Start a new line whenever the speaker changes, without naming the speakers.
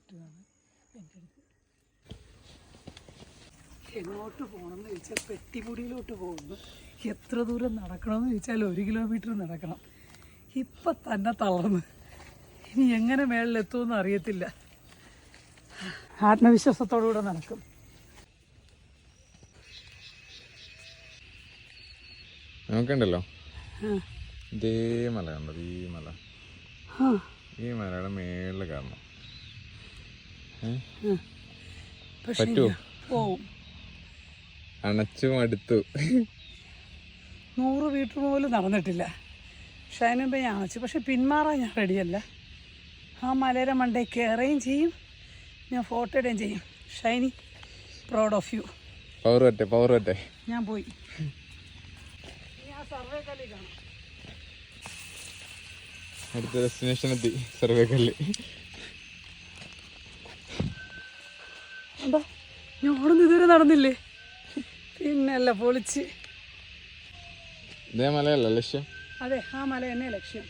കിട്ടുകയാണ് എൻ്റെ അടുത്ത്. എങ്ങോട്ട് പോകണമെന്ന് ചോദിച്ചാൽ പെട്ടിമുടിയിലോട്ട് പോകുന്നു. എത്ര ദൂരം നടക്കണമെന്ന് ചോദിച്ചാൽ 1 കിലോമീറ്റർ നടക്കണം. ഇപ്പം തന്നെ തളർന്ന് ഇനി എങ്ങനെ മേളിലെത്തുമെന്ന് അറിയത്തില്ല. ആത്മവിശ്വാസത്തോടുകൂടെ നടക്കും.
നമുക്കുണ്ടല്ലോ ഇതേ മല കണ്ടോ, ഈ മലയുടെ മേളിൽ കാണണം. പറ്റുമോ?
പോവും.
അണച്ചു മടുത്തു.
100 മീറ്റർ പോലും നടന്നിട്ടില്ല. പക്ഷെ അതിനുമ്പ് ഞാൻ അണച്ചു. പക്ഷെ പിന്മാറാൻ ഞാൻ റെഡിയല്ല. ആ മലയുടെ മണ്ടയിൽ കയറുകയും ചെയ്യും, ഞാൻ ഫോട്ടോ ഇടുകയും ചെയ്യും. Shiny, proud of you.
Power പറ്റേ
ഞാൻ പോയി. ഞാൻ സർവേ കല്ലി കാണാം.
അടുത്ത ഡെസ്റ്റിനേഷൻ എത്തി, സർവേ കല്ല്.
എന്താ ഞാനൊന്നും ഇതുവരെ നടന്നില്ലേ? പിന്നല്ല പൊളിച്ച്.
ഇതേ മലയല്ല ലക്ഷ്യം?
അതെ, ആ മല തന്നെ ലക്ഷ്യം.